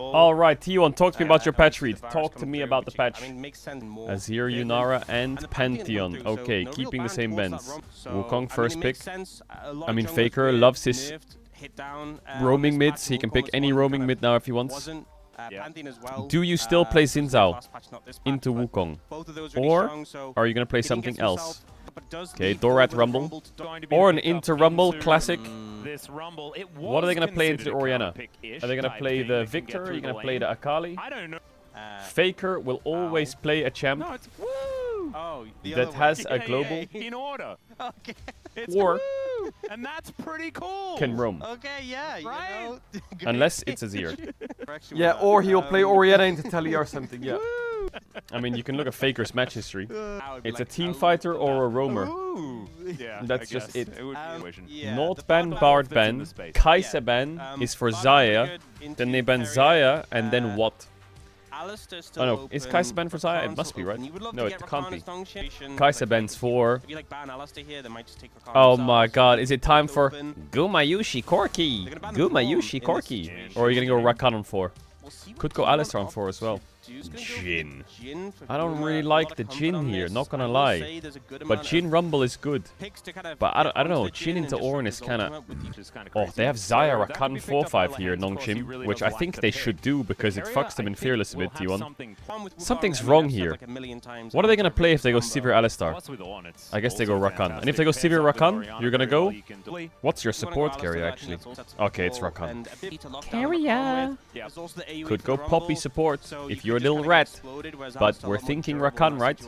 Alright, T1, talk to me about your patch read. Talk to me about the patch. Azir, Yunara, and Pantheon. Okay, keeping the same bends. Wukong first pick. I mean, Faker loves his roaming mids. He can pick any roaming mid now if he wants. Do you still play Xin Zhao into Wukong? Or are you going to play something else? Okay, Dorat Rumble. Or an Inter Rumble Classic. What are they going to play into the Orianna? Are they going to play the Victor? Are you going to play the Akali? Faker will always play a champ that has a global. In order. Okay. Or and that's pretty cool. Can roam. Okay, yeah, right? Unless it's Azir. Yeah, or he'll play Orianna into Talia or something, yeah. I mean, you can look at Faker's match history. It's a team fighter or a roamer. Yeah, that's just it. Yeah, Not ban, Bard ban. Kai'Sa ban is for Xayah. Then they ban Xayah and then what? Oh no, is Kai'Sa ban for Xayah? It must be, right? No, it can't be. Kai'Sa ban's for... Oh my god, is it time for Gumayushi Corki? Gumayushi Corki. Or are you gonna go Rakan on 4? Could go Alistar on 4 as well. Jhin. I don't really like the Jhin here, not gonna lie. But Jhin Rumble is good. But I don't know, Jhin into Ornn is kinda... Oh, they have Xayah Rakan 4-5 here, Nongshim, which I think they should do because it fucks them in Fearless a bit, T1. Something's wrong here. What are they gonna play if they go Sivir Alistar? I guess they go Rakan. And if they go Sivir Rakan, you're gonna go... What's your support carrier, actually? Okay, it's Rakan. Carrier! Could go Poppy support, if you're a little rat. But we're thinking Rakan, right?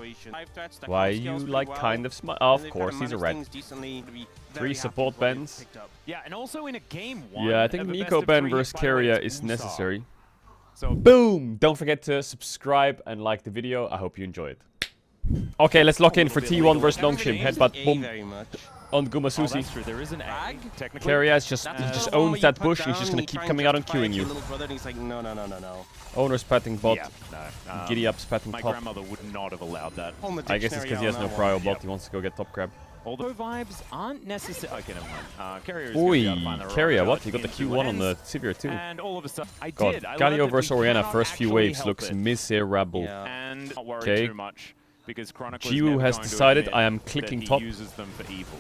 Why you like kind of smart? Oh, of course, he's a rat. 3 support bans. Yeah, and also in a game 1. Yeah, I think Nico ban versus Carrier is necessary. So boom! Don't forget to subscribe and like the video. I hope you enjoy it. Okay, let's lock in for T1 versus Nongshim. Headbutt, boom. On Gumasusi. Carrier just owns that bush. He's just gonna keep coming out and queuing you. Owner's patting bot. Giddy up's patting top. My grandmother would not have allowed that. I guess it's because he has no prio bot. He wants to go get top grab. Although vibes aren't necessary. Okay, never mind. Carrier is Oi, Carrier, what? You got the Q1 on the Sivir too. And all of a sudden, God, Galio versus Orianna, first few waves looks miserable. And not worry Okay. too much because Jiwoo has decided I am clicking top. Uses them for evil.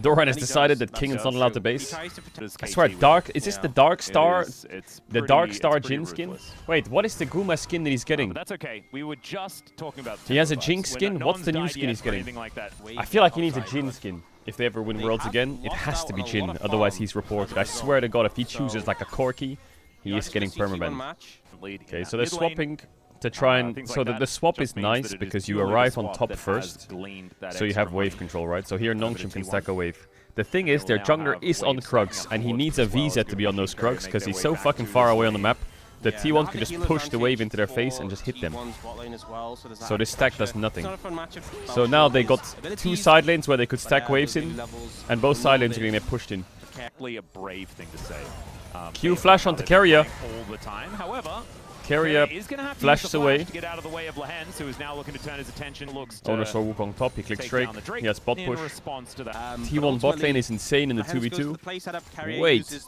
Doran has decided that King is not allowed to base. I swear, Dark... Is this the Dark Star... The Dark Star Jhin skin? Wait, what is the Guma skin that he's getting? That's okay. We were just talking about... He has a Jinx skin? What's the new skin he's getting? I feel like he needs a Jhin skin. If they ever win Worlds again, it has to be Jhin. Otherwise, he's reported. I swear to God, if he chooses like a Corki, he is getting permaban. Okay, so they're swapping... To try and... So the swap is nice because you arrive on top first. So you have wave control, right? So here Nongshim can stack a wave. The thing is, their jungler is on Krugs, and he needs a VZ to be on those Krugs because he's so fucking far away on the map that T1 can just push the wave into their face and just hit them. So this stack does nothing. So now they got 2 side lanes where they could stack waves in, and both side lanes are going to get pushed in. A brave thing to say. Q flash onto Carrier. All the time. However, Carrier flashes away. To get out of the way of Lehens, who is now looking to turn his attention. Owner saw Wukong top, he clicks Drake. He has bot push. T1 bot lane is insane in the 2v2. Wait,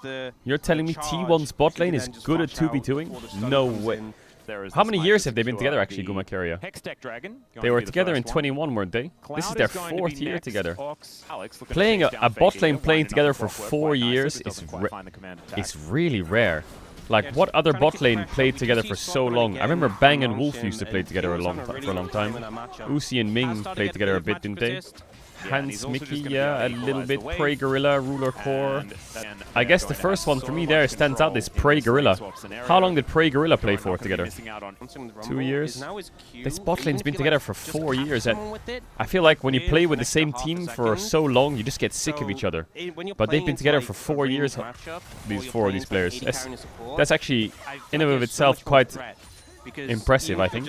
you're telling me T1's bot lane is good at 2v2ing? No way. How many years have they been together actually, Guma Carrier? They were together in 21, weren't they? This is their 4th year together. Playing a bot lane playing together for 4 years is really rare. Like, what other bot lane played together for so long? I remember Bang and Wolf used to play together for a long time. Uzi and Ming played together a bit, didn't they? Hans, Mickey, yeah, a little bit. Prey Gorilla, Ruler Core. I guess the first one for me there stands out is Prey Gorilla. How long did Prey Gorilla play for together? 2 years? This bot lane's been together for 4 years, and I feel like when you play with the same team for so long, you just get sick of each other. But they've been together for 4 years, these 4 of these players. That's actually, in and of itself, quite impressive, I think.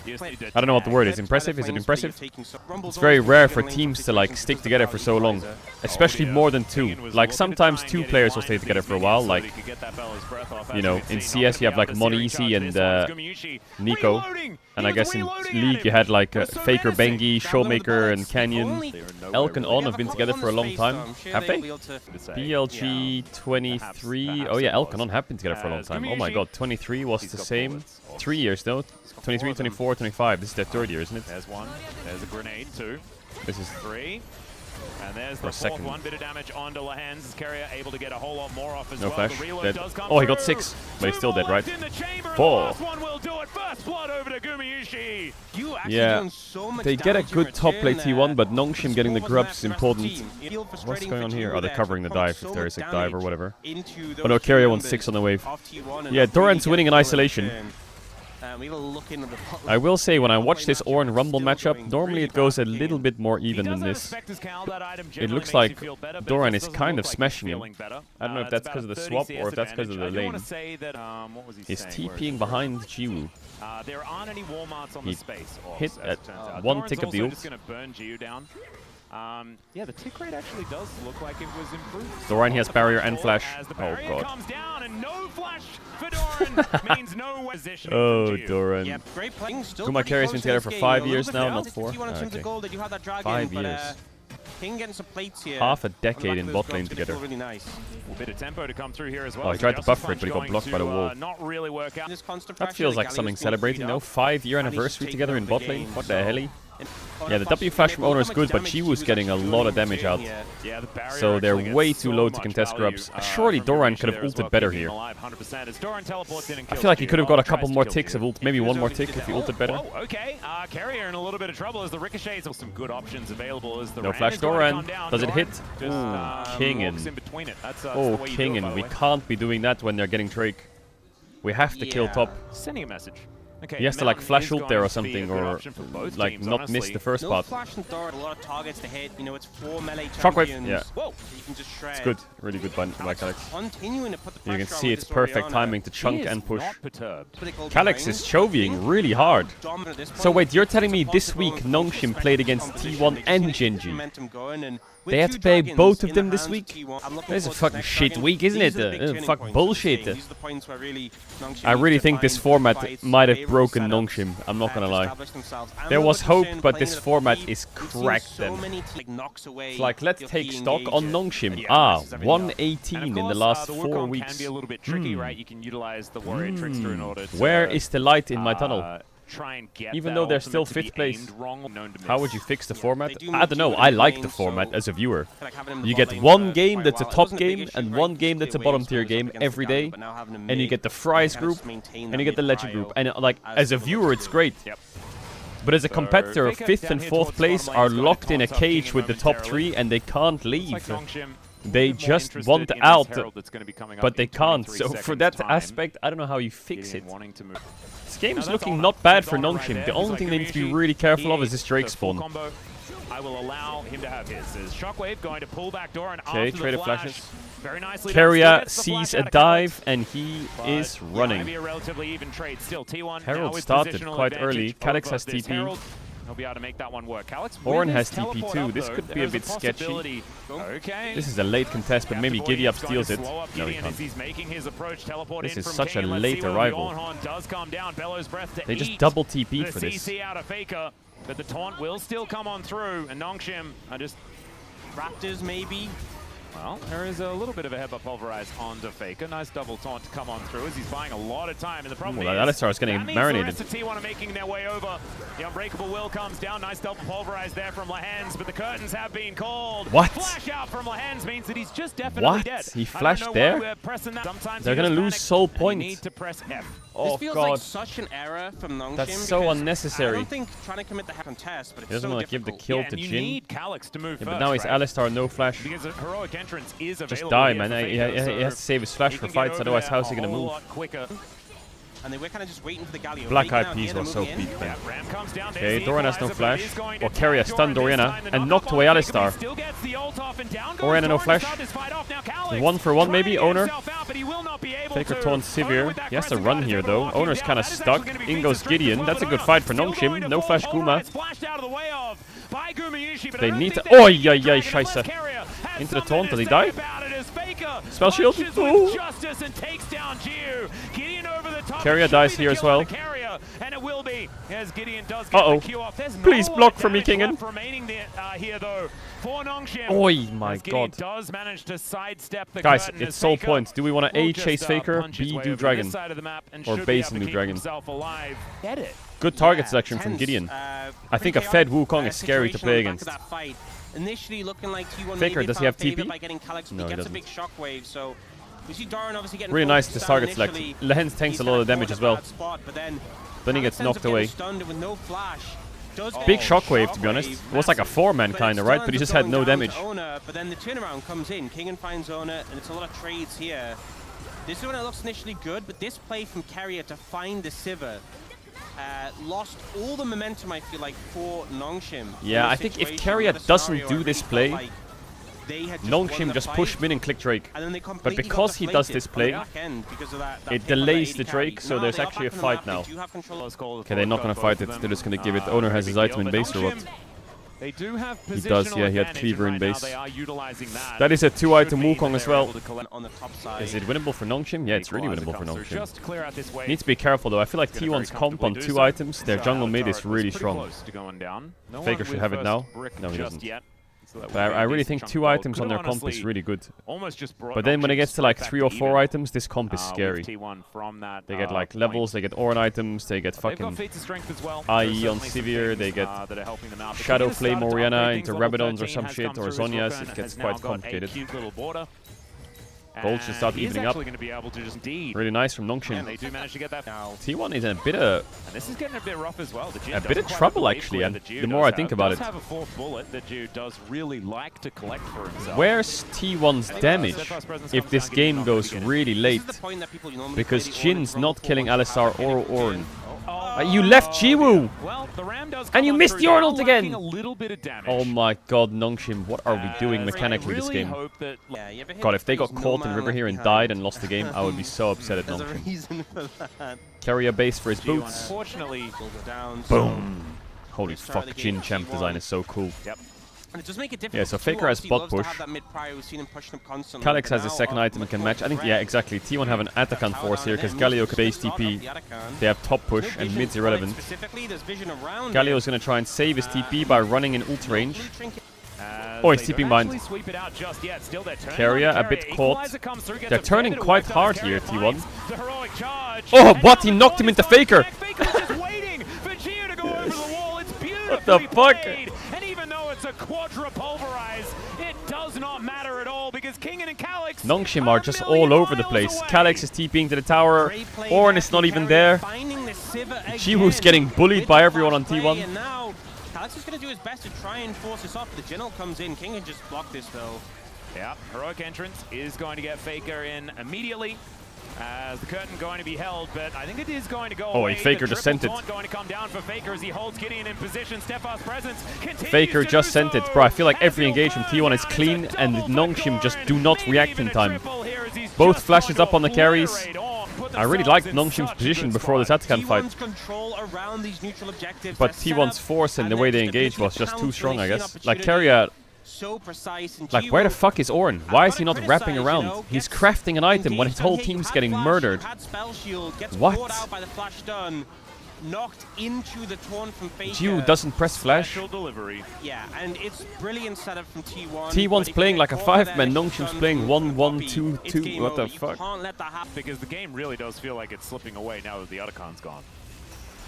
I don't know what the word is. Impressive? Is it impressive? It's very rare for teams to like stick together for so long, especially more than 2. Like sometimes 2 players will stay together for a while. Like, you know, in CS you have like Monisi and Nico. And I guess in League you had like Faker, Bengi, Showmaker, and Canyon. Elk and On have been together for a long time. Have they? BLG 23. Oh yeah, Elk and On have been together for a long time. Oh my god, 23 was the same. 3 years though. 23, 24, 25. This is their third year, isn't it? There's one. There's a grenade, 2. This is 3. And there's the fourth one, bit of damage onto Lahens. Carrier able to get a whole lot more off as no well. flash. Dead. Oh, he got 6, but he's still dead, right? 4. One will do it. First blood over to Gumayushi. Yeah, they get a good top play T1, but Nongshim getting the grubs is important. What's going on here? Oh, they're covering the dive if there is a dive or whatever. Oh no, Carrier wants 6 on the wave. Yeah, Doran's winning in isolation. I will say, when I watch this Ornn Rumble matchup, normally it goes a little bit more even than this. It looks like Doran is kind of smashing him. I don't know if that's because of the swap or if that's because of the lane. He's TPing behind Jiwoo. He hit at 1 tick of the ult. Yeah, the tick rate actually does look like it was improved. Doran, he has barrier and flash. Oh god. Comes down and no flash for Doran means no position. Oh, Doran. Yep, great playing. Guma Carrier's been together for 5 years now, not 4. Okay. 5 years. King getting some plates here. Half a decade in bot lane together. Really nice. A bit of tempo to come through here as well. Oh, he tried to buffer it, but he got blocked by the wall. Not really work out. That feels like something celebrating, no? 5-year anniversary together in bot lane. What the hell? Yeah, the W flash from Owner is good, but Jiwoo's getting a lot of damage out. So they're way too low to contest grubs. Surely Doran could have ulted better here. I feel like he could have got a couple more ticks of ult, maybe 1 more tick if he ulted better. Okay, Carrier in a little bit of trouble as the ricochets. Some good options available as the no flash Doran. Does it hit? Kingin. Oh, Kingin. We can't be doing that when they're getting Drake. We have to kill top. Sending a message. Okay, he has to like flash ult there or something, or like not miss the first part. Flash and Dart, a lot of targets to hit. You know, it's 4 melee Shockwave, champions. yeah. Whoa, you can just shred. It's good, really good by Calyx. Continuing to put the You can pressure see on it's with perfect Soriana. timing to chunk and push. Calyx Calyx is chovying really hard. So wait, you're telling me this week Nongshim played against T1 and Genji? They had to play both of them this week? This is a fucking shit week, isn't it? Fuck bullshit. I really think this format might have broken Nongshim, I'm not gonna lie. There was hope, but this format is cracked then. It's like, let's take stock on Nongshim. 118 in the last 4 weeks. Where is the light in my tunnel? Even though they're still 5th place, how would you fix the format? I don't know, I like the format as a viewer. You get 1 game that's a top game and 1 game that's a bottom tier game every day, and you get the Fries group and you get the Legend group, and like as a viewer it's great. But as a competitor, 5th and 4th place are locked in a cage with the top 3 and they can't leave. They just want out, but they can't. So for that aspect, I don't know how you fix it. This game is looking not bad for Nongshim. The only thing they need to be really careful of is this Drake spawn. I will allow him to have his. Is Shockwave going to pull back door and okay, trade flashes. Very nicely. Carrier sees a dive and he is running. Herald started quite early. Calyx has TP. He'll be able to make that one work. Ornn has TP too. This could be a bit sketchy. This is a late contest, but maybe Giddy Up steals it. No, he can't. This is such a late arrival. They just double TP'd for this. But the taunt will still come on through, and Nongshim are just Raptors maybe. Well, there is a little bit of a headbutt pulverize onto Faker. Nice double taunt to come on through as he's buying a lot of time. And the problem is Alistar is getting marinated. The T1 are making their way over. The Unbreakable Will comes down. Nice double pulverize there from Lahens, but the curtains have been called. What? Flash out from Lahens means that he's just definitely dead. He flashed there? They're gonna lose soul point. Need to press F. Oh this feels god. like such an error from Nongshim. That's so unnecessary. I don't think trying to commit the contest, but it's he doesn't want to give the kill to you Jin. Need Calyx to move yeah, but now he's Alistar, no flash. Because a heroic entrance is available. Just die, man. He has to save his flash for fights, otherwise how's he gonna move? And they were kind of just waiting for the Galio. Black Eyed Peas was so beat, man. Okay, Doran has no flash. Or Carrier stunned Orianna and knocked away Alistar. Orianna no flash. 1 for 1 maybe, Owner. Faker taunts Sivir. He has to run here though. Owner's kind of stuck. In goes Gideon. That's a good fight for Nongshim. No flash Guma. They need to... Oh, yay, scheisse. Into the taunt. Does he die? Spell shield. Ooh. Carrier dies here as well. as Gideon does get the Q off. There's Please no block for me, Kingen. remaining here though for Nongshim. Oi, my God. Does manage to sidestep the Guys, curtain it's as sole Faker point. Do we want to will A, chase just, Faker, punch his B, way do over Dragon? this side of the map and Or should base be and able do to keep Dragon? himself alive. Get it. Good target Yeah, selection from tense, Gideon. I think a pretty fed chaotic, Wukong is scary to situation play on the back against. of that fight. Initially looking like T1 Faker, maybe does he have found favor TP? by getting Calyx, No, he he gets a doesn't. big shockwave, so we see Doran obviously getting Really nice focused to target down select. initially. Lehens tanks He's a lot of kinda damage caught as in a well. bad spot, but then Then he gets Calyx ends knocked up getting away. stunned with no flash. Does get Big a shockwave, to be honest. shockwave, It was like a massive, four-man but kind of, it right? still But he ends just up had no going down damage. to Owner, but then the turnaround comes in. Kingen finds Owner, and it's a lot of trades here. This is when it looks initially good, but this play from Carrier to find the Sivir lost all the momentum, I feel like, for Nongshim. Yeah, I think if Carrier doesn't do this play, Nongshim just push mid and click Drake. But because he does this play, it delays the Drake, so there's actually a fight now. Okay, they're not gonna fight it, they're just gonna give it. Owner has his item in base or what? They do have He does, yeah, he had Cleaver in right base. They are utilizing that. That is a 2-item Should mean Wukong that as they're well. able to collect on the top side. Is it winnable for Nongshim? Yeah, it's really Equalizer winnable for comes through. Nongshim. Just clear out this way. Needs to be careful though, I feel like Gonna very T1's comp on comfortably do 2 so. items, their So, jungle mid turret is really pretty strong. close to going down. No Faker one should with have it first now. brick No, he just doesn't. yet. So that But would be I a really decent think chunk 2 of gold. items on Could've their comp is honestly really good. almost just brought But then when it Nongshim gets to straight like back 3 or to 4 even, items, this comp is scary. with T1 from that, They get like point. levels, they get Orin items, they get They've got fucking feats of strength as well. IE There's on certainly some Sivir, things, they get that are helping them out. But Shadow Kingen has Flame started to Orianna upgrade into things. Level Rabadons or 13 some has shit, come or through as Zhonya's, Vulcan it has gets now quite got a complicated. cute little border. Gold should start And he's evening up. actually going to be able to just indeed. Really nice from And Nongshim. they do manage to get that now. T1 is in a bit of And this is getting a bit rough as well. The Jin a bit doesn't of quite trouble have the actually, wave and clear that Ju the more I does think have. about Does it. have a fourth bullet that Ju does really like to collect for himself. Where's T1's damage if this game goes really late? Because Jin's not killing Alistar or Ornn. You left Jiwoo! Well, the Ram does And you come missed through, the they are Arnold again! lacking a little bit of damage. Oh my god, Nongshim, what are we doing mechanically this game? God, if they got caught in river here and died and lost the game, I would be so upset at There's a Nongshim. reason for that. Carrier base for his Ju, boots. unfortunately, Boom! Holy fuck, Jin champ design is so cool. Yep. And it does make it difficult. Yeah, so too. Faker has Obviously, bot loves to push. have that mid-prior. We've seen him pushing them constantly, Calyx but has a now second a item and can match. I think, yeah, exactly. T1 have an Atakan Power force down here and because then Galio moves could base to the start TP. of the Atakan. They have top push No and vision mid's for it irrelevant. Specifically, there's vision around Galio's it. gonna try and save his TP by running in ult range. Blue trinket. Oh, he's They TPing don't behind. actually sweep it out just yet. Still they're turning Carrier on a bit Carrier. caught. Equalizer comes through, gets They're a turning bit of quite work hard done. here, Carrier T1. finds the heroic charge. Oh, And what? now He knocked him into Faker! Faker's just waiting for Gio to go over the wall. It's What the beautifully fuck? played. And even though it's a quadra pulverize, it does not matter at all because Kingen and Calyx Nongshim are just all over the place. Calyx is TPing to the tower. Great play Ornn there is from not even Carrier, there. finding the Sivir Jiwoo's again getting bullied with by the everyone on flash play, T1. and now Calyx is going to do his best to try and force this off. The Jin'll comes in. King can just block this though. Yeah, heroic entrance is going to get Faker in immediately. As the curtain going to be held, but I think it is going to go Oh, away. Faker The just sent triple it. taunt going to come down for Faker as he holds Gideon in position. Stefa's presence continues Faker to just do sent so. it. Bro, I feel like As every he'll engagement burn T1 is down. clean It's a and double for Nongshim just Dorn. do not Maybe react even in a time. triple here as he's Both just flashes going up to on the carries. obliterate Ornn, put I really themselves liked in Nongshim's such a position good before spot. this Atakan fight. T1's control around these neutral objectives. But They're set T1's up, force and the and way then they just engaged was ability just to too pounce strong, when I they see an guess. Like, opportunity. Carrier, So precise and like, where the fuck is Ornn? Why is he not gotta wrapping criticize, around? you know, He's gets crafting an item when his engaged whole on here. You team's had getting flash, murdered. you had spell shield, gets What? caught out by the flash stun, knocked into the taunt from Faker. Jiwoo doesn't press flash. Special delivery. Yeah, and it's brilliant setup from T1. T1's but if playing you like a get caught 5-man, there, Nongshim's stun playing from 1-1, Poppy, 2-2. it's game What the over. You fuck? can't let that happen. Because the game really does feel like it's slipping away now that the Atakan's gone.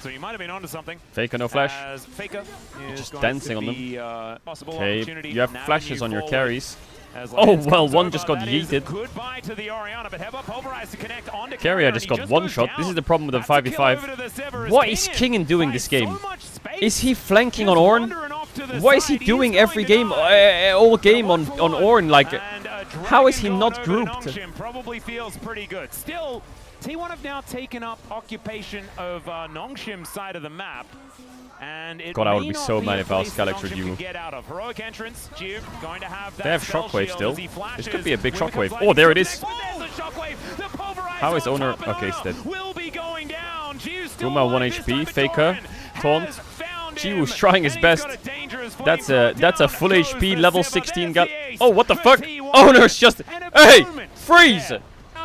So you might have been onto something. Faker, no flash. As Faker is Just going dancing to on them. be, possible Okay, opportunity you have now flashes to on your move carries. forward. As Oh, Lance well, comes one over, just got that is yeeted. Goodbye to the Orianna, but Heva pulverized to connect onto Carrier and just he got one goes shot. This down. is the problem with the That's a kill 5v5. over to the Sivir as What is Kingen Kingen doing finds this game? so much space. Is he flanking on Just Ornn? wandering off to the What is he side. doing He's every going game, to die. all game on Ornn? Like, And, how is he Dragon not Guard over to grouped? Nongshim probably feels pretty good. Still, T1 have now taken up occupation of Nongshim's side of the map. And it God, I would may be not so a mad if I was place that Calyx or Nongshim can Jiwoo. get out of. Heroic entrance, Jiu going to have that They have spell shockwave shield still. as he This could be a big flashes. When it shockwave. comes Oh, there it lightning, is. but there's the shockwave. The pulverizer How is on Owner? top, and Okay, he's Owner dead. will be going down. Jiu's still Ruma 1 alive, this HP, time, but Faker, Doran taunt. has found Jiwoo's him, trying his and he's best. got a dangerous That's flamethrower a full down. HP Goes level the Sivir. 16 There's gal. the ace Oh, what the for fuck? T1. Owner's just. And a Hey, moment freeze! there.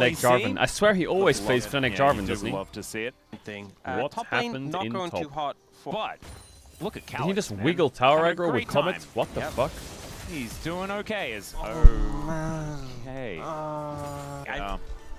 Fnatic Jarvan. I swear he always plays Fnatic Jarvan, doesn't he? Love to see it. What top lane, happened not in going top? too hot for But look at Calix. Did he just man. wiggle tower Having a aggro with great Comet? time. What the fuck? He's doing okay. Okay.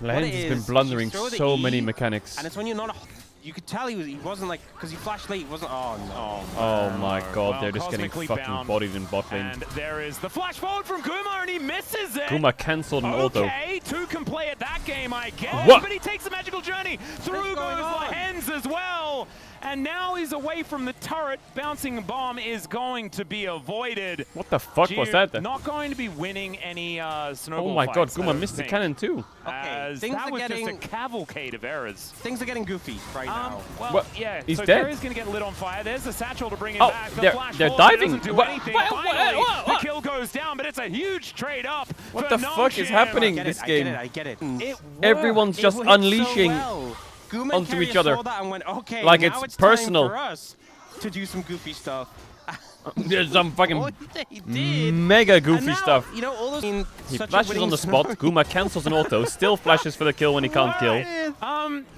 What Lehends it has been is, blundering you throw the so E, many mechanics. And it's when you're not you could tell he wasn't like, because he flashed late, he wasn't, oh no. Oh my god, Well, they're just getting fucking bound. bodied in bot lane. And there is the flash forward from Guma, and he misses it. Guma cancelled an auto. Okay, 2 can play at that game, I guess. What? But he takes the magical journey. Through goes Lahens as well. And now he's away from the turret. Bouncing bomb is going to be avoided. What the fuck was that then? Not going to be winning any snowball Oh my god, fights, I Guma don't missed the think. cannon too. Okay, That was just a cavalcade of errors. Things are getting goofy right now. Well, What? yeah, He's so dead. Carrier's going to get lit on fire. There's the satchel to bring him Oh, back. The they're flash diving. doesn't do What? anything. What? Finally, What? the kill goes down, but it's a huge trade up. What for the fuck is Nongshim. happening I this get game? it, I get it. Everyone's just It worked unleashing so well. Guma and onto Carrier each other. saw that and went, okay, Like now it's time personal. for us to do some goofy stuff. There's some fucking Oh, they did. mega And goofy now, stuff. You know, all those He flashes on the spot. Guma cancels an auto. Still flashes for the kill when he can't kill.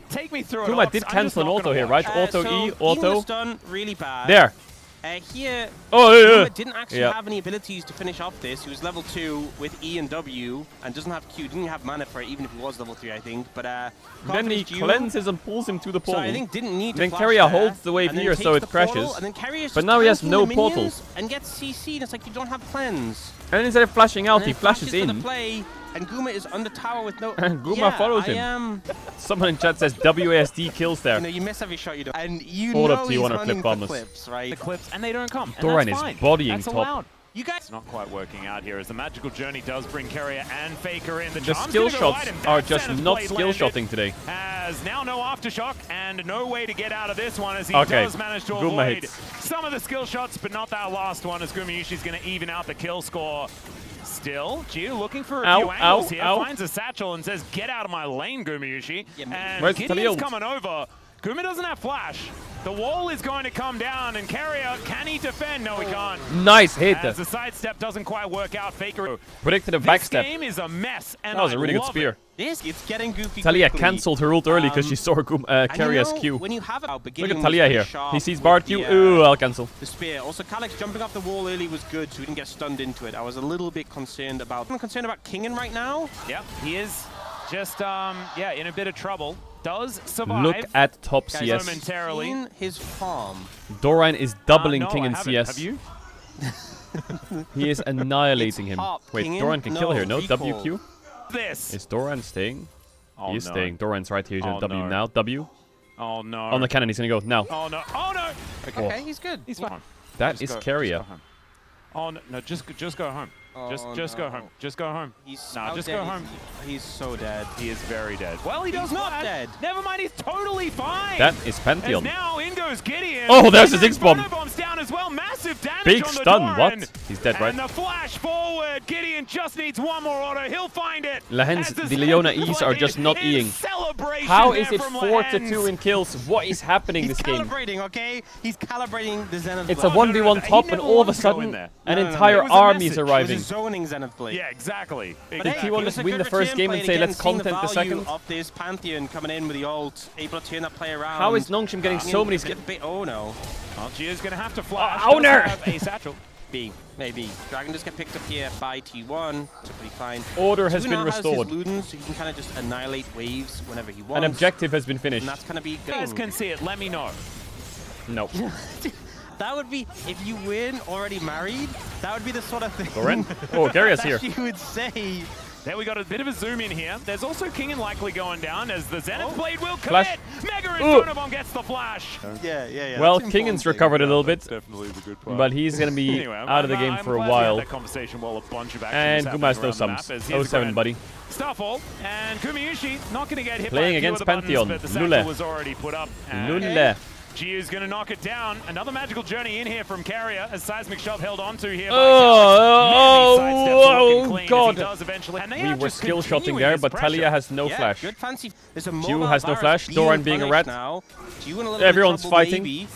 Take me through it. Guma Ox. did I'm just cancel an not auto gonna here, watch. right? Auto so E, Ian auto. was done really bad. There. Here, Oh, yeah, Guma yeah. didn't actually Yeah. have any abilities to finish off this. He was level 2 with E and W and doesn't have Q. Didn't have mana for it, even if he was level 3, I think. But Then he confidence due. cleanses and pulls him to the So portal. I think didn't need to Then flash Carrier there, holds the wave and then here, so takes it the portal, crashes. And then Carrier's But just now he has tanking no the portal. minions And gets CC'd. It's like you don't have cleanse. And instead of flashing out, And he then flashes for the in. play, and Guma is on the tower with no. And Guma yeah, follows him. I am. Someone in chat says WASD kills there. You know, you miss every shot you do, and you All know of he's T1 are running clip for bombers. clips, right? The clips, and they don't come. And Doran that's is fine. bodying That's top. allowed. You guys. It's not quite working out here as the magical journey does bring Carrier and Faker in. The Charm's skill gonna go wide, shots and are that just center's not blade skill landed. shotting today. Has now no aftershock and no way to get out of this one as he Okay, does manage to Guma avoid hits. some of the skill shots, but not that last one as Gumayushi's going to even out the kill score. Still, Gio looking for a Ow, few angles ow, here, ow. finds a satchel and says, get out of my lane, Gumayushi. Yeah, And where's Gideon's Taliyot? coming over. Guma doesn't have flash. The wall is going to come down, and Carrier, can he defend? No, he can't. Nice hit. As the sidestep doesn't quite work out, Faker. Predicted a This backstep. game is a mess, and That was I a really good love spear. it. It's getting goofy. Talia quickly. cancelled her ult early because she saw Carrier's and you know, Q. when you have it out, Look at Talia here. He sees Bard Q. The, Ooh, I'll cancel. the spear. Also, Calyx jumping off the wall early was good, so he didn't get stunned into it. I was a little bit concerned about. I'm concerned about Kingen right now. Yep, he is just yeah, in a bit of trouble. Does survive. Look at top Guys, CS. momentarily. In his farm. Doran is doubling no, King I in haven't. CS. Have you? He is annihilating him. top. Wait, Kingen? Doran can kill No, here. No recall. WQ? This. Is Doran staying? Oh, He is no. staying. Doran's right here. He's Oh, gonna W no. now. W. Oh no. On the cannon, he's gonna go now. Oh no. Oh no. Okay, he's good. He's fine. That Just is go- Carrier. just go home. Oh no, no, just go home. Just go home. Just go home. He's Nah, out just dead. go home. He's so dead. He is very dead. Well, he does He's not not. dead. Never mind, he's totally fine. That is As Pantheon. now in goes Gideon. Oh, there's his X bomb. Bombs down as well. Massive damage Big on the stun. Doran. What? He's dead, right? And the flash forward. Gideon just needs one more auto. He'll find it. Lahens, As the Leona Zen E's are plays just not in Eing. celebration How there is it from 4-2 Lahens. in kills? What is happening He's this game? calibrating, okay? He's calibrating the Zenith It's a Blade. 1v1 He top, and never all of a wants to go in sudden, there. an No, no, no, entire it was a army is message. It was arriving. a zoning Zenith Blade. Yeah, exactly. But If hey, T1 it was just a win good the first return game play and say, again, let's seeing the content the value second. of this Pantheon coming in with the ult, able to turn that play around. How is Nongshim getting so many skills? Oh no. Well, Gio's going to have to flash. Oh, owner! Does have a satchel. B, maybe. Dragon does get picked up here by T1, so pretty fine. Order has Two been now restored. Has his Ludens, so he can kind of just annihilate waves whenever he wants. An objective has been finished. And that's gonna be You guys can see it. Let me know. No. That would be, if you weren't already married, that would be the sort of thing Doran? Oh, Carrier's here. that you would say. There we got a bit of a zoom in here. There's also Kingen likely going down as the Zenith Blade will Flash. commit. Mega Ooh. Inferno gets the flash. Yeah. Well, that's Kingen's important. recovered a little bit, Definitely the good part. but he's going to be Anyway, out of the game I'm for a glad we had while. that conversation while a bunch of action And was Guma has happening no around the map, sums. as here's 07, Grand buddy. Starfall, and Gumayushi not going to get hit Playing by a few against of the buttons, Pantheon. but the satchel Lule. was already put up. And Lule. Gio's going to knock it down. Another magical journey in here from Carrier as Seismic Shove held onto here. Oh, God. We were skill shotting there, but Talia has no Yeah, flash. good fancy. There's a Ju mobile has no virus flash, Doran being a rat. punished now. Ju in a little bit of Everyone's trouble, fighting. maybe.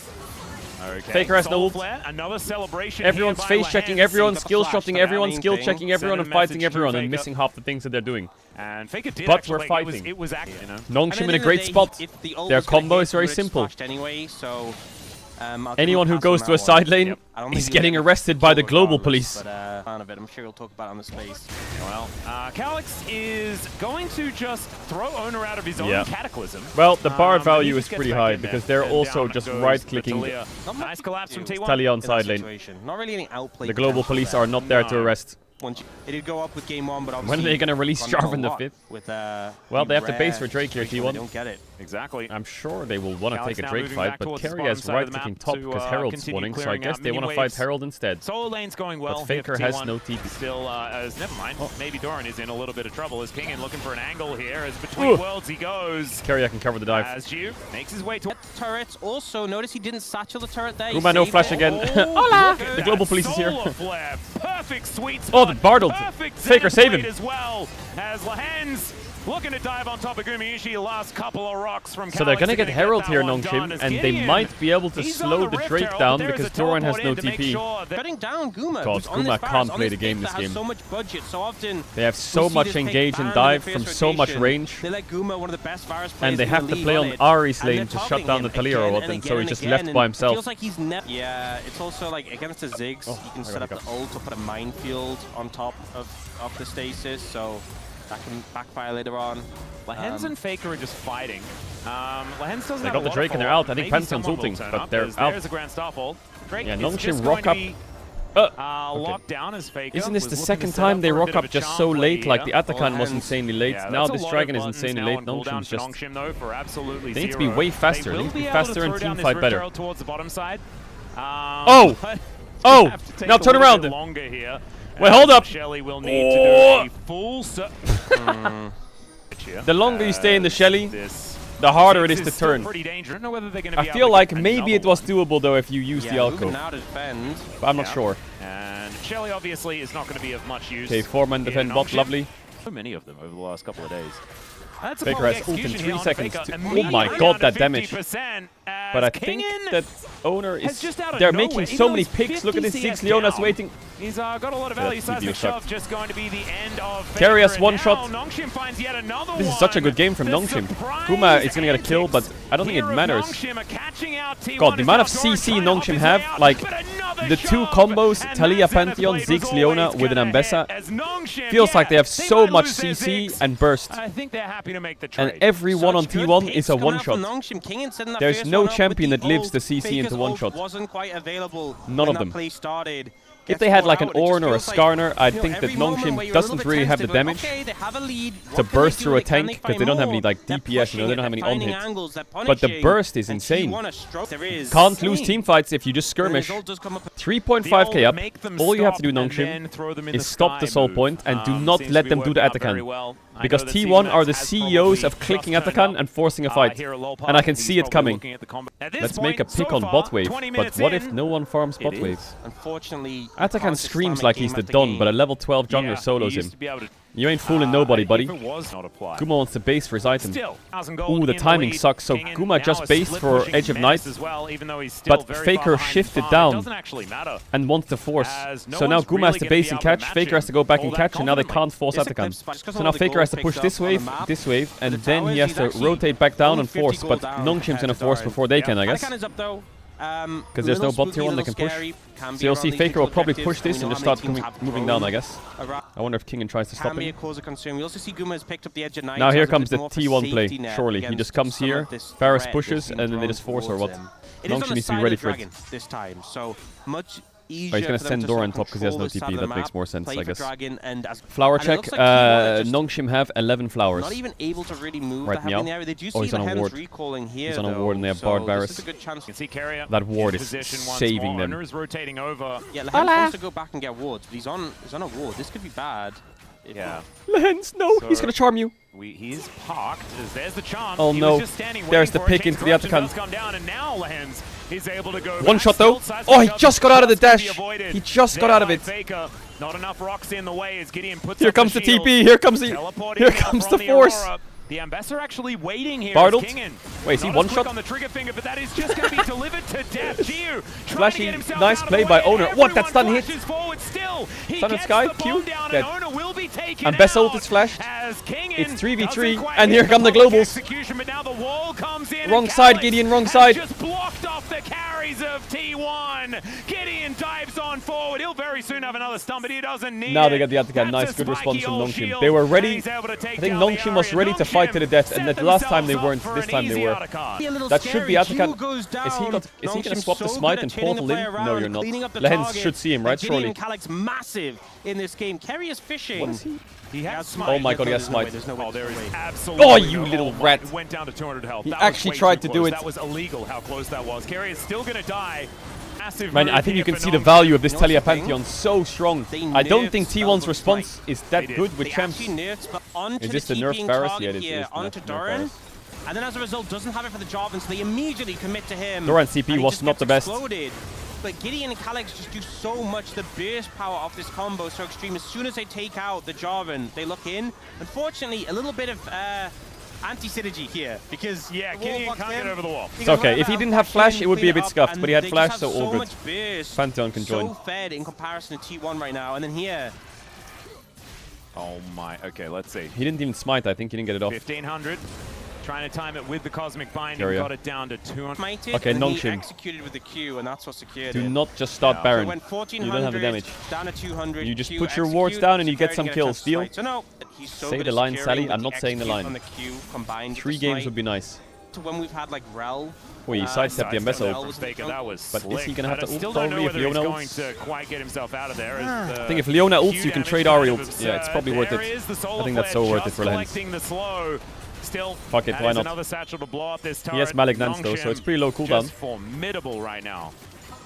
Okay. Faker has no Soul ult. Flare, another celebration. Everyone's here by face checking, Lahens. everyone's got the skill flash, shotting, that's the everyone's main skill thing. checking, everyone Send and a fighting message to everyone and Faker. missing half the things that they're doing. And Faker did But actually, we're fighting. It was active, you know. Nongshim And in a at the end great of the day, spot. if the ult Their was gonna combo hit, is very he would've simple. splashed anyway, so Anyone who goes to a side lane is getting arrested by the global police. I'm sure he'll talk about it on the space. Well, Calyx is going to just throw Owner out of his own Cataclysm. Well, the bard value is pretty high because they're also just right-clicking Nice collapse from T1. Talia on side lane. Not really any outplay. The global police are not there to arrest. It did go up with game 1, but obviously... When are they going to release Jarvan the 5th? With, well, they have to base for Drake here, T1. They don't get it. Exactly. I'm sure they will want to take a Drake fight, but Keria is right-clicking top because Herald's spawning, so I guess they want to fight Herald instead. Solo lane's going well. But Faker has no TP. Still, never mind. Maybe Doran is in a little bit of trouble as Kingen looking for an angle here. As between worlds he goes. Keria can cover the dive. As Jiu makes his way to turrets. Also, notice he didn't satchel the turret there. Guma no flash again. Hola! The global police is here. Perfect sweet Oh, spot. the Bardled. Faker save him. As well as Lahens looking to dive on top of Gumayushi. Last couple of rocks from So they're going to get Herald here, Nongshim, and they might be able to slow the Drake down because Doran has no TP. Cutting down Guma. God, Guma can't play the game this game. So much budget, so often they have so much engage and dive from so much range. They let Guma, one of the best Varus players, and they have to play on Ari's lane to shut down the Talia robot, and so he's just left by himself. Feels like he's yeah, it's also like against the Ziggs, you can set up the ult to put a minefield on top of the stasis, so that can backfire later on. Lahens and Faker are just fighting. Lahens doesn't they got the Drake and they're out. I think Pantheon's ulting, but they're out. There's a Grand Starfall. Drake Nongshim rock up. Locked down as Faker. Isn't this the second time they rock up just so late? Like the Atakan was insanely late. Now this dragon is insanely late. Nongshim's just... They need to be way faster. They need to be faster and teamfight better. Towards the bottom side. Oh! Oh! Now turn around! Wait, hold up! Shelly will need to do a full the longer you stay in the Shelly, the harder it is to turn. I feel like maybe it was doable though if you use the alcove. But I'm not sure. And Shelly obviously is not going to be of much use. Okay, 4-man defend bot, lovely. So many of them over the last couple of days. Faker has ult in 3 seconds. Oh my god, that damage. But I think that Owner is... They're making so many picks. Look at this, Ziggs Leona's waiting. He's got a lot of value. Seismic Shove just going to be the end of Keria's one shot. Nongshim finds yet another this is such a good game from Nongshim. Guma is going to get a kill, but I don't think it matters. God, the amount of CC Nongshim have, like the 2 combos, Talia Pantheon, Ziggs Leona with an Ambessa, feels like they have so much CC and burst. I think they're happy to make the trade. And every one on T1 is a one-shot. There's no champion that lives the CC into one-shot. None of them. If they had like an Ornn or a Skarner, I'd think that Nongshim doesn't really have the damage to burst through a tank because they don't have any like DPS, you know, they don't have any on-hit. But the burst is insane. Can't lose teamfights if you just skirmish. 3.5k up. All you have to do, Nongshim, is stop the soul point and do not let them do the Atakan. Because T1 are the CEOs of clicking Atakan and forcing a fight. And I can see it coming. Let's make a pick on bot wave. But what if no one farms bot wave? Unfortunately, Atakan screams like he's the Don, but a level 12 jungler solos him. You ain't fooling nobody, buddy. Guma wants to base for his item. Ooh, the timing sucks, so Guma just based for Edge of Night, but Faker shifted down and wants to force. So now Guma has to base and catch, Faker has to go back and catch, and now they can't force Atakan. So now Faker has to push this wave, and then he has to rotate back down and force, but Nongshim's gonna force before they can, I guess. Because there's no bot tier 1 that can push. So you'll see Faker will probably push this and just start moving down, I guess. I wonder if Kingen tries to stop him. Now here comes the T1 play, surely. He just comes here, Varus pushes, and then they just force or what. Nongshim needs to be ready for it. Oh, he's going to send Doran top because he has no TP. That makes more sense, I guess. Flower check. Nongshim have 11 flowers. Not even able to really move right me out. Oh, he's on a ward. He's on a ward and they have Bard Varus. That ward is saving them. Yeah, Lahens wants to go back and get wards, but he's on a ward. This could be bad. Yeah. Lahens, no! So he's going to charm you. He's parked. There's the charm. Oh no. There's the pick into the Atakan. He's able to go one shot though. Oh, he just got out of the dash. He just got out of it. Not enough rocks in the way as Gideon puts here comes the TP. Here comes the force. The Ambassador actually waiting here. Bardled. Wait, is he one shot? On the trigger finger, but that is just going to be delivered to death. Geo flashy, nice play by Owner. What? That stun hit. Stun at Sky. Q. Dead. Ambessa ult is flashed. It's 3v3, and here come the globals. Wrong side, Gideon. Wrong side. Just blocked off the carries of T1. Gideon dives on forward. He'll very soon have another stun, but he doesn't need Now it. they get the Attica. Nice, good response from Nongshim. They were ready. I think Nongshim was ready to fight to the death, and the last time they weren't. This time they were. That should be Attica. Is he going to swap the smite and portal in? No, you're not. Lehens should see him, right? Surely. Calyx massive in this game. Kerry is fishing. What is he? He has smite. Oh my god, he has smite. Oh, there is absolutely. Oh, you little rat. Went down to 200 health. He actually tried to do it. That was illegal how close that was. Kerry is still going to die. Massive. Man, I think you can see the value of this Talia Pantheon so strong. I don't think T1's response is that good with champs. Is this the nerf Varus? Yeah, it is. Onto Doran. And then as a result, doesn't have it for the job, and so they immediately commit to him. Doran's CP was not the best. But Gideon and Calyx just do so much. The burst power of this combo is so extreme. As soon as they take out the Jarvan, they look in. Unfortunately, a little bit of anti-synergy here, because Gideon can't get over the wall. It's okay. If he didn't have flash, it would be a bit scuffed, but he had flash, so all good. Burst, Pantheon can join. So fed in comparison to T1 right now, and then here. Oh my. Okay, let's see. He didn't even smite. I think he didn't get it off. 1500. Trying to time it with the Cosmic Binding, got it down to 200. Okay, Nongshim. Executed with the Q, and that's what secured Do it. not just start Baron. So you don't have the damage. Down to 200. You just put your wards down and you get some kills. Deal? So no, so say the line, Sally. I'm not saying the line. 3 games would be nice. To when we've had like Rel. Oh, he sidestepped the Embezzle. But is he going to have to ult probably if Leona ults? To quite get himself out of there. I think if Leona ults, you can trade Ari ult. Yeah, it's probably worth it. I think that's so worth it for Lehens. Still, fuck it, why not? Another satchel to blow up this turret. He has Malignance though, so it's pretty low cooldown. Just formidable right now.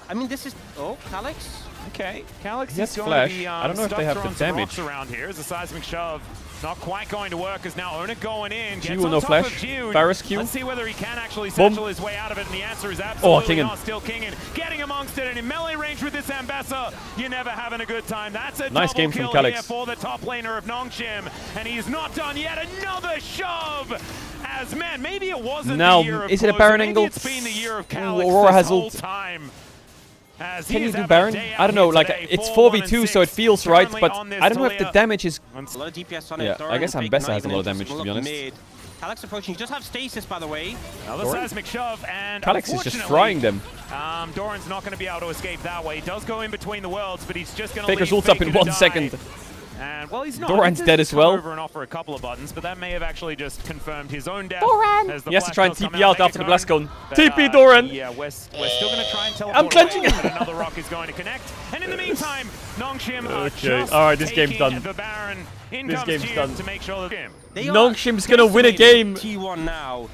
I mean, this is Calyx. Okay, Calyx he has is going flash. to be, I don't know if they have the damage around here. As a seismic shove, not quite going to work. As now Ona going in. G will no flash. Varus Q. Let's see whether he can actually satchel his way out of it, and the answer is absolutely not. Still Kingin, getting amongst it, and in melee range with this Ambessa, you're never having a good time. That's a nice game from Calyx for the top laner of Nongshim, and he's not done yet. Another shove. As man, maybe it wasn't now, the year of is it a Baron angle? It's been the year of Calyx Aurora has whole ult. time. Can you do Baron? I don't know, like, it's 4v2, so it feels right, but I don't know if the damage is... A lot of DPS on it. Yeah, I guess Ambessa has a lot of damage, to be honest. Calyx approaching, you just have stasis, by the way. Another seismic shove, and Calyx is just frying them. Doran's not going to be able to escape that way. He does go in between the worlds, but he's just going to Faker's ult up in 1 second. And, well, he's not. Doran's dead as well. Over and offer a couple of buttons, but that may have actually just confirmed his own death. Doran! He has to try and TP out after the blast cone. TP Doran! Yeah, we're still going to try and teleport. I'm clenching it! Another rock is going to connect. And in the meantime, Nongshim alright, this game's done. The Baron. In this comes game's done. To make sure Nongshim's going to win a game. T1 now.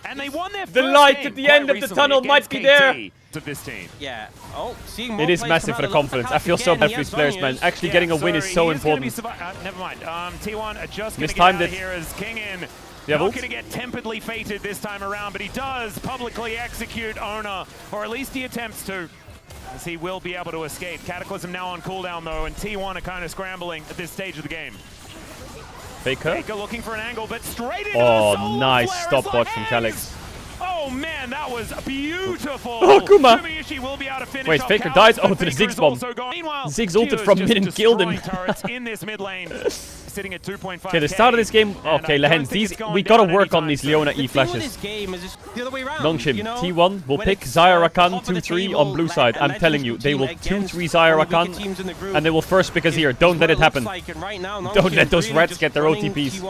And they won their the light at the end of the tunnel might be there. Of this team. Yeah. Oh, seeing more it is massive for the confidence. I feel so bad for these players, man. Actually getting a win is so important. Never mind. T1 are just going to get Mistimed out of it. here as Kingin. Not going to get tempedly fated this time around, but he does publicly execute Ona, or at least he attempts to, as he will be able to escape. Cataclysm now on cooldown though, and T1 are kind of scrambling at this stage of the game. Faker looking for an angle, but straight into the soul nice flare stopwatch from Calyx. Oh man, that was beautiful. Oh, Kuma! Will be able to finish wait, off Faker Calyx, dies? Oh, to the Ziggs bomb. Ziggs ulted from mid and killed him. in this mid lane, sitting at 2.5. Okay, the start of this game. Okay, Lehens, we gotta work on these Leona E flashes. Nongshim, T1 will pick Xayah Rakan 2-3 on blue side. I'm telling you, they will 2-3 Xayah Rakan, and they will first pick us here. Don't let it happen. Don't let those rats get their OTPs.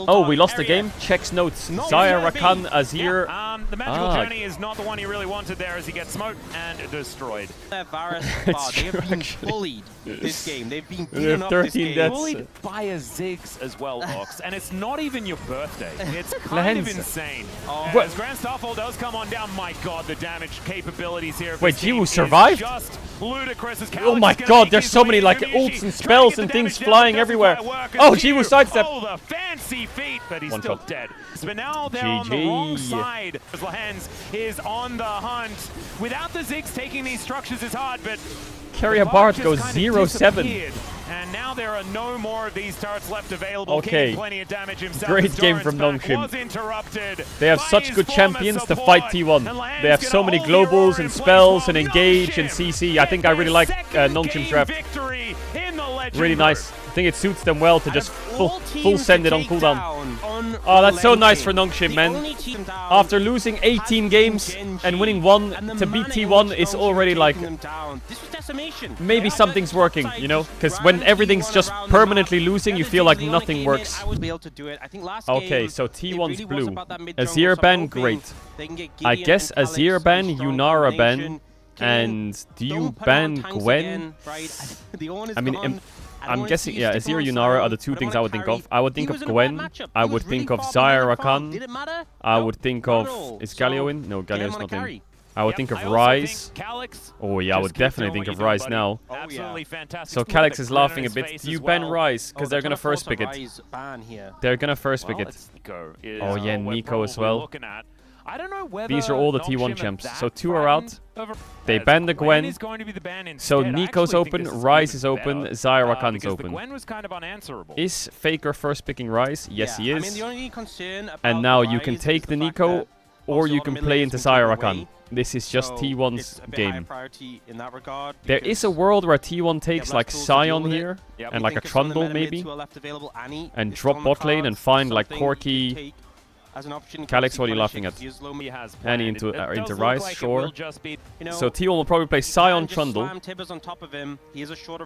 Oh, we lost the game? Checks notes. Xayah Rakan, Azir. The magical journey is not the one he really wanted there, as he gets smoked and destroyed. They have been bullied this game. They've been beaten up 13 this game. deaths. Bullied by a Ziggs as well, Ox, and it's not even your birthday. It's kind of insane. As Grand Starfall does come on down, my god, the damage capabilities here. Wait, Jiwoo survived? Just ludicrous. As oh my god, there's so many like ults and spells and things flying everywhere. Oh, Jiwoo sidestep. Oh, the fancy feat, but he's still dead. But now they're on the wrong side. Lehens is on the hunt. Without the Ziggs taking these structures is hard, but Carrier Bard goes 0-7. And now there are no more of these turrets left available. Okay. Plenty of damage himself. Great game from Nongshim. They have such good champions to fight T1. They have so many globals and spells and engage and CC. I think I really like Nongshim's draft. Really nice. think it suits them well to just full send it on cooldown. Oh, that's so nice for Nongshim, man. After losing 18 games and winning 1 to beat T1 is already like... Maybe something's working, you know? Because when everything's just permanently losing, you feel like nothing works. Okay, so T1's blue. Azir ban, great. I guess Azir ban, Yunara ban, and do you ban Gwen? I mean, I'm guessing, yeah, Azir, Yunara are the two things I would think of. I would think of Gwen. I would think of Zyra Khan. I would think of... Is Galio in? No, Galio's not in. I would think of Ryze. Oh yeah, I would definitely think of Ryze now. Absolutely fantastic. So Calyx is laughing a bit. Do you ban Ryze? Because they're gonna first pick it. They're gonna first pick it. Oh yeah, Nico as well. I don't know whether these are all the T1 champs. So 2 are out. They ban the Gwen. So Nico's open, Ryze is open, Zyra Khan's open. Is Faker first picking Ryze? Yes, he is. And now you can take the Nico, or you can play into Zyra Khan. This is just T1's game. There is a world where T1 takes like Sion here, and like a Trundle maybe, and drop bot lane and find like Corki. Calyx, what are you laughing at? Annie into Ryze, sure. So T1 will probably play Sion Trundle,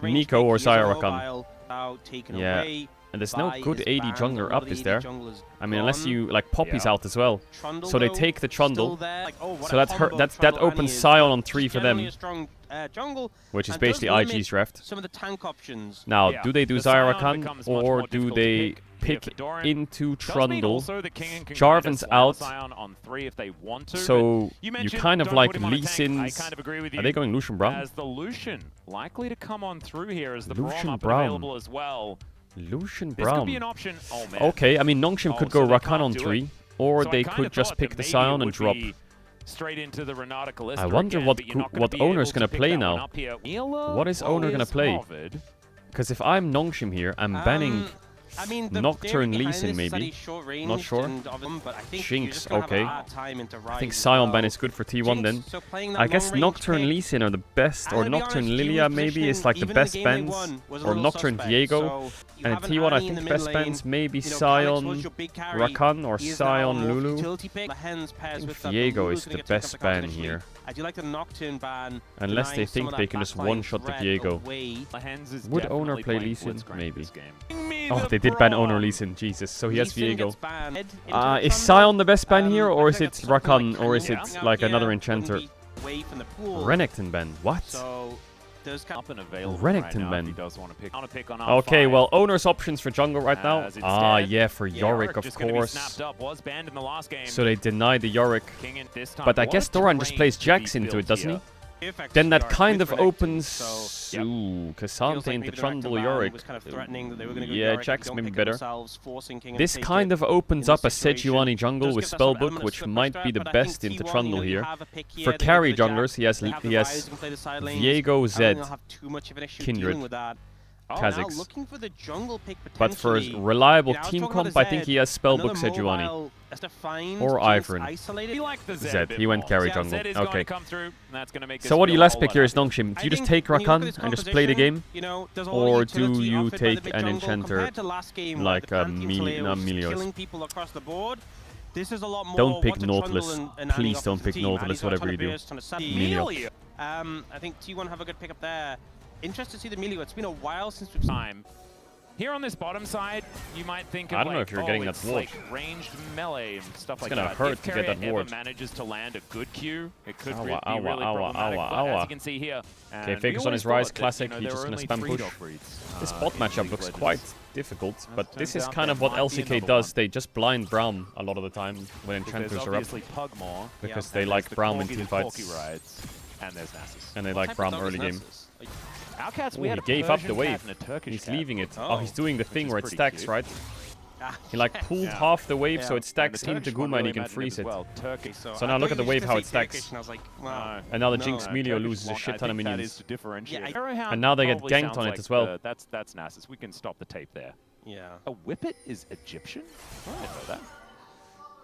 Nico or Zyra Khan. Yeah. And there's no good AD jungler up, is there? I mean, unless you, like, Poppy's out as well. So they take the Trundle. So that opens Sion on 3 for them. Which is basically IG's reft. Now, do they do Zyra Khan, or do they pick into Trundle? Jarvan's out. So you kind of like Lee Sin's... Are they going Lucian Brown? As the Lucian likely to come on through here as the Lucian Braum available as well. Lucian This could be Brown. an option. Oh, man. Okay, I mean, Nongshim could go Rakan on 3, or they could just pick the Sion and drop. Straight into the Renata Kalista I wonder again, what owner's gonna play now. What is owner gonna play? Bothered. Because if I'm Nongshim here, I'm banning Nocturne Lee Sin maybe. Not sure. Jinx, okay. I think Sion ban is good for T1 then. I guess Nocturne Lee Sin are the best, or Nocturne Lilia maybe is like the best bans, or Nocturne Viego. And in T1 I think the best bans maybe Sion Rakan or Sion Lulu. I think Viego is the best ban here. Unless they think they can just one-shot the Viego. Would owner play Lee Sin? Maybe. Oh, they did ban owner Lee Sin, Jesus. So he has Viego. Is Sion the best ban here, or is it Rakan, or is it like another enchanter? Renekton ban, what? Renekton ban. Okay, well, owner's options for jungle right now. Ah, yeah, for Yorick, of course. So they deny the Yorick. But I guess Doran just plays Jax into it, doesn't he? Then that kind of opens... Ooh, Cassante into Trundle Yorick. Yeah, Jax may be better. This kind of opens up a Sejuani jungle with Spellbook, which might be the best into Trundle here. For carry junglers, he has Viego, Zed, Kindred, Kha'Zix. But for reliable team comp, I think he has Spellbook, Sejuani. Or Ivern. Zed, he went carry jungle. Okay. So what do you last pick here is Nongshim. Do you just take Rakan and just play the game? Or do you take an enchanter like Melios? Don't pick Nautilus. Please don't pick Nautilus, whatever you do. Melio. I think T1 have a good pick up there. Interested to see the Melio. It's been a while since we've seen. Here on this bottom side, you might think of I don't know if you're getting that ward. Like ranged melee and stuff like that. It's gonna hurt to get that ward. If manages to land a good Q, it could be Owa, really problematic. But as you can see here, okay, Faker's on his Ryze classic. He's just gonna spam push. This bot matchup looks quite difficult, but this is kind of what LCK does. They just blind Braum a lot of the time when enchanters are up, because they like Braum in teamfights. And there's Nasus. And they like Braum early game. Ooh, he gave up the wave. He's leaving it. Oh, he's doing the thing where it stacks, right? He like pulled half the wave so it stacks into Guma and he can freeze it. So now look at the wave how it stacks. And now the Jinx Melio loses a shit ton of minions. And now they get ganked on it as well. That's Nasus. We can stop the tape there. Yeah. A Whippet is Egyptian? I didn't know that.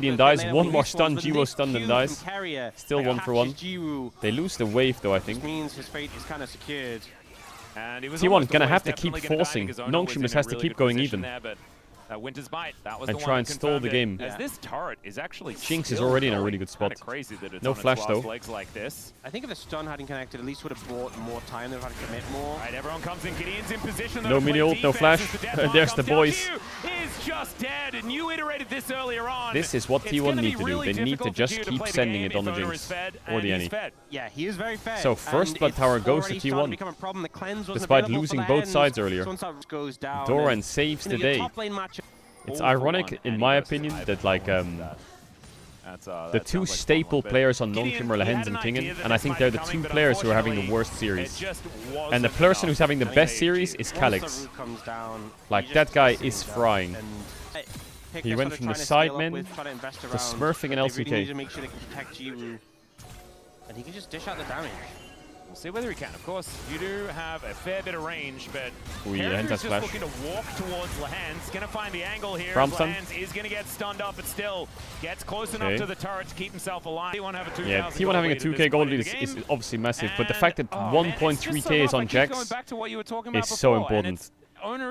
Gideon dies. One more stun. Jiwo stunned and dies. Still 1 for 1. They lose the wave though, I think. Means his fate is kind of secured. And T1 gonna have to keep forcing. Nongshim has to keep going even. Winter's Bite. That was and the try one and stall the game. As this turret is actually Jinx is already in a really good spot. Crazy that it's no on flash its though. last legs like this. I think if the stun hadn't connected, at least would have bought more time. They would have had to commit more. Right, everyone comes in. Gideon's in position. No mini ult, no flash. There's the boys. Is just dead, and you iterated this earlier on. This is what T1 need to do. They need to just keep sending it on the Jinx or the Annie. Yeah, he is very fed. So first blood tower goes to T1, despite losing both sides earlier. Doran saves the day. It's ironic, in my opinion, that like the two staple players on Nongshim are Lehens and Kingen, and I think they're the two players who are having the worst series. And the person who's having the best series is Calyx. Like, that guy is frying. He went from the sidemen to smurfing an LCK. And he can just dish out the damage. We'll see whether he can. Of course, you do have a fair bit of range, but Lehens just flash. looking to walk towards Lehens. Going to find the angle here. Lehens is going to get stunned up, but still gets close enough to the turret to keep himself alive. T1 have a yeah, T1 having a 2k gold lead is obviously massive, but the fact that 1.3k is on Jax is so important.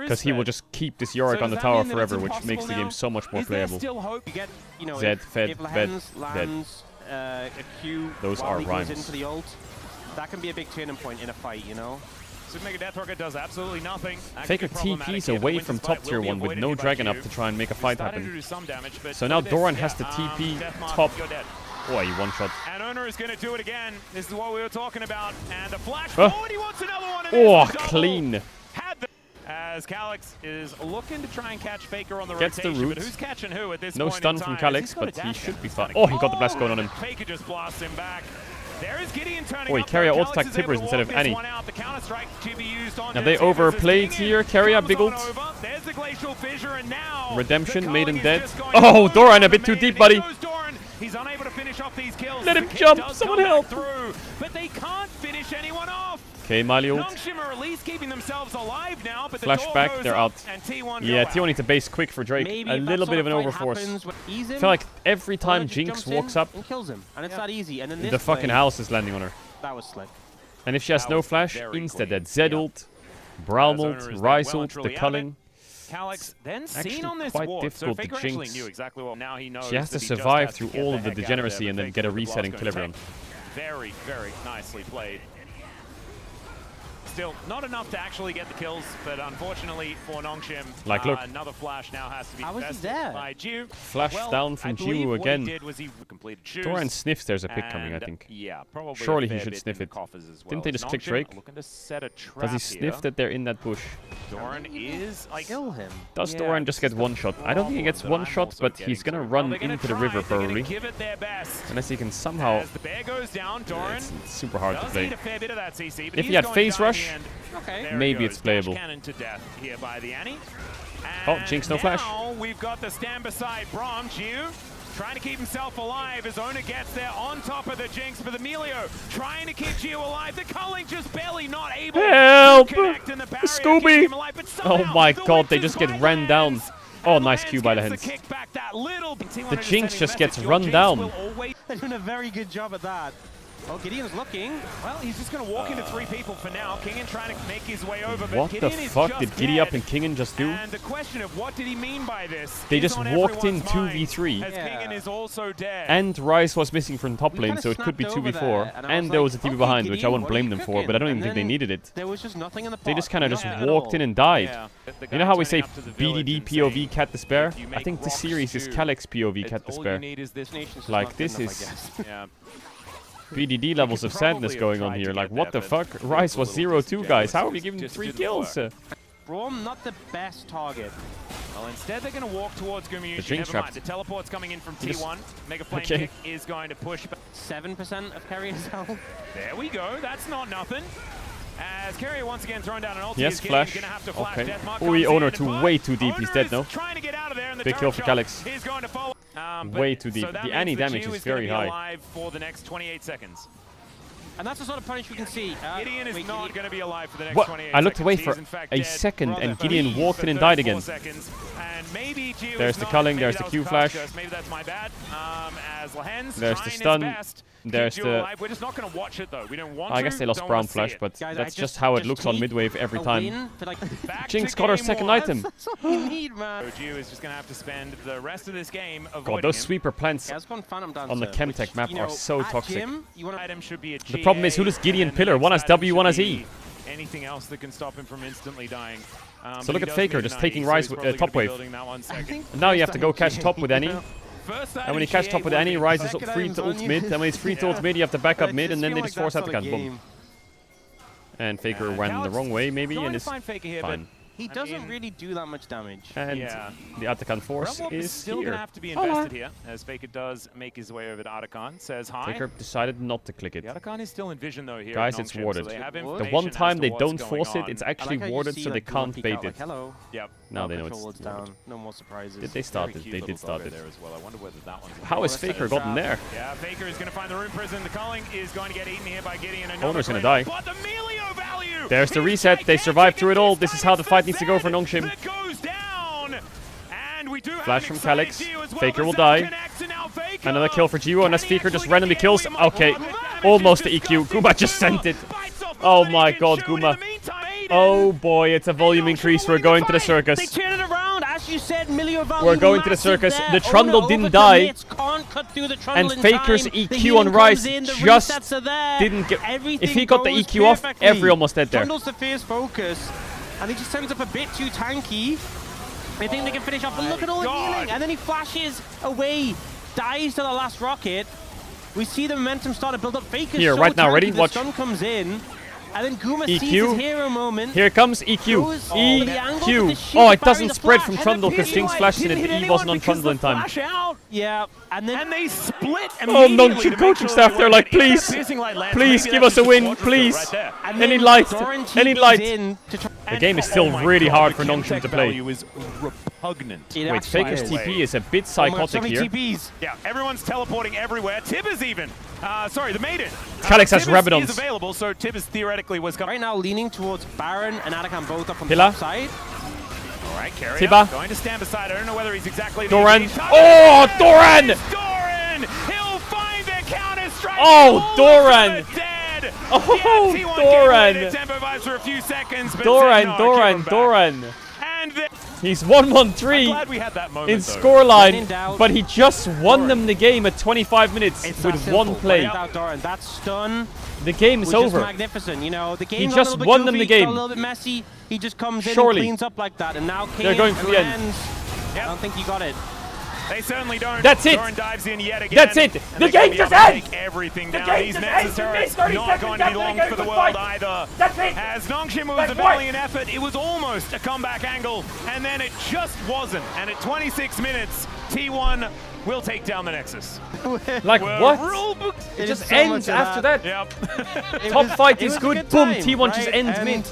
Because he will just keep this Yorick on the tower forever, which makes the game so much more playable. Zed, Fed, Ved, dead. Those are rhymes. That can be a big turning point in a fight, you know? Super Mega Death Rocket does absolutely nothing. Faker TP's away from top tier 1 with no dragon up to try and make a fight happen. So now Doran has to TP top. Boy, he one-shot. And Owner is going to do it again. This is what we were talking about. And the flash forward, he wants another one. Oh, clean. As Calyx is looking to try and catch Faker on the Gets rotation, the root. but who's catching who at this no point stun in from time? Calyx, but he should be fine. Oh, he got the blast going on him. Faker just blasts him back. There is Gideon turning he up. carry ult attack Tibbers instead of Annie. Now they overplayed here. Carry a big ult. There's the glacial fissure, and now Redemption made him dead. Oh, Doran a bit too deep, buddy. He's unable to finish off these kills. Let him jump. Someone help. But they can't finish anyone off. Okay, Mali ult. Nongshim are at least keeping themselves alive now, but Flashback, they're out. Yeah, T1 needs to base quick for Drake. A little bit of an overforce. I feel like every time Jinx walks up, and kills him, and it's that easy. And then the fucking house is landing on her. That was slick. And if she has no flash, instead that Zed ult, Braum ult, Ryze ult, the culling. Calyx then seen Actually on this quite ward, difficult so to Faker jinx. actually knew exactly what now he knows. She has to that he just survive has to through get all the of the heck out degeneracy there, and then but get a Faker reset and was kill everyone. Very, very nicely played. Still, not enough to actually get the kills, but unfortunately for Nongshim, like, look. another flash now has to be invested by Ju. Flash down from Ju again. Doran sniffs there's a pick coming, I think. Yeah, probably surely he should sniff it. Didn't they just click Drake? Does he sniff that they're in that bush? Doran is like Kill him. Does Doran just get one shot? I don't think he gets one shot, but he's gonna run into the river probably. Unless he can somehow. As the bear goes down, Doran it's super hard to does play. need a fair bit of that CC, but If he's he had going phase down rush, in the end. Okay. maybe goes it's playable. Dash cannon to death here by the Annie. Oh, Jinx, no flash. Now we've got the stand beside Braum. Ju trying to keep himself alive as Owner gets there on top of the Jinx, but the Melio trying to keep Gio alive. The culling just barely not able Help! to connect in the barrier, Scooby! keeping him alive, but Oh somehow my the god, they Witches just get right ran down. lands. Oh, And nice Lehens Q by gets Lehens. the kickback, that little The Jinx just gets Your run Jinx down. will always They're doing a very good job at that. Oh, Gideon's looking. Well, he's just going to walk into three people for now. Kingen trying to make his way over, but What the Gideon is fuck just did Giddy Up dead. and Kingen just do? And the question of what did he mean by this? They is just on walked in everyone's mind, 2v3. as Kingen is also dead. And Ryze was missing from top lane, so it could be snapped over 2v4. there, and I And was there like, was a TP okay, behind, which I Gideon, wouldn't what are blame you them for, cooking? but I don't even And think they then needed it. There was just nothing in the pot. They just kind of just Nothing at walked all. in and died. Yeah. The You know how we guy say turning up to the village BDD and POV saying, Cat Despair? if you I make think this rocks series is too, Calyx POV Cat all you Despair. need is this Nation's just Like, not good this enough, I is- guess. yeah. BDD levels of sadness going on here. Like, what the fuck? Ryze was 0-2, guys. How are we giving 3 kills? Braum, not the best target. Well, instead they're going to walk towards Gumayushi. The Jinx Never mind. trapped. The teleport's coming in from Just- T1. Mega Flame Okay. Kick is going to push back. 7% of carrier's health. There we go. That's not nothing. As Carrier once again thrown down an ulti. Yes, is flash. Gonna have to flash. Okay. Deathmark Ui, comes Owner in, too, but way too deep. He's Owner dead, no? is trying to get out of there, and the Big kill turret for shot Calyx. is going to follow. But- Way too deep. so that The means Annie that damage Ju is gonna very be high. alive for the next 28 seconds. And that's the sort of punish we can see. Gideon is not going to be alive for the next What? 28 I looked seconds. away He's for in fact a dead. second and For Gideon me, walked for in and died 34 again. seconds. And maybe Gio There's is the not. culling, Maybe there's that the Q was flash. Curse. Maybe that's my bad. As Lehens There's the trying his stun. best. There's the... We're just not going to watch it, though. We don't want I guess they lost Brown Flash, but Guys, that's just how it looks on midwave every time. Jinx got her second item. That's all you need, man. OG is just going to have to spend the rest of this game avoiding God, those him. sweeper plants on the Chemtech map are so toxic. Item should be a The problem is, who does Gideon pillar? One has W, one has E. Anything else that can stop him from instantly dying. So look at Faker just taking Rise top wave. And now you have to go catch top with any. And when you catch top with any, Rise is free to ult mid. And when he's free to ult mid, you have to back up mid, and then they just force Atakan. Boom. And Faker went the wrong way, maybe, and is fine. He doesn't really do that much damage. And the Atakan force is still here. Gonna have to be invested here, as Faker does make his way over to Atakan. Says hi. Faker decided not to click it. The Atakan is still in vision though here. Guys, it's warded. So the one time they don't force it, it's actually warded, so they can't bait it. Hello. Yep. Now they know it's down. No more surprises. Did they start it? They did start it. There as well. I wonder whether that one's How has Faker gotten there? Yeah, Faker is going to find the room prison. The culling is going to get eaten here by Gideon. Owner's going to die. But the Melio value! There's the reset. They survived through it all. This is how the fight needs to go for Nongshim. Flash from Calyx. Faker will die. Another kill for Gio, unless Faker just randomly kills. Okay, almost the EQ. Guma just sent it. Oh my god, Guma. Oh boy, it's a volume increase. We're going to the circus. They turn it around, as you said, Melio value. We're going to the circus. The Trundle didn't die. And Faker's EQ on Rise just didn't get... If he got the EQ off, every almost dead there. Trundle's the fierce focus, and he just ends up a bit too tanky. I think they can finish off, but look at all the healing. And then he flashes away, dies to the last rocket. We see the momentum start to build up. Faker's here, so right now, ready? The Watch. stun comes in, and then Guma EQ. sees his hero moment. Here comes EQ. EQ. Oh, it doesn't spread from Trundle because Jinx flashed in it. E wasn't on Trundle in time. Yeah, and they split. Oh, Nongshim coaching staff, they're like, please, please give us a win, please. Any light, any light. The game is still really hard for Nongshim to play. Wait, Faker's TP is a bit psychotic here. Yeah, everyone's teleporting everywhere. Tibbers even. Sorry, the Maiden. Calyx has Rabadons. Is available, so Tibbers theoretically was coming. Right now leaning towards Baron and Atakan both up on Pillar. the top side. Alright, Carrier Tiba. going to stand beside. I don't know whether he's exactly Doran. Oh, Doran! Doran! He'll find the counter strike. Oh, Doran! Dead. Oh, yeah, Doran! Tempo vibes for a few seconds, but Doran. And he's 1-1-3 glad we had that moment, in scoreline, but he just won Doran. them the game at 25 minutes with one play. Doran, that stun. The game is over. Magnificent, you know. The game He just won them the game. A little bit messy. He just comes in Surely. and cleans up like that, and now They're going for the end. I don't think he got it. They certainly don't. That's it. Doran dives in yet again. That's it. The game just ends. Everything down. These Nexus turrets not going to be long for the world either. As Nongshim was a valiant effort, it was almost a comeback angle, and then it just wasn't. And at 26 minutes, T1 will take down the Nexus. Like what? It just ends after that. Yep. Top fight is good. Boom. T1 just ends mid.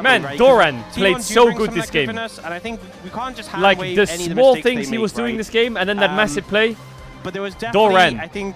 Man, Doran played so good this game. And I think we can't just like the small things he was doing this game, and then that massive play. But there was definitely, Doran. I think,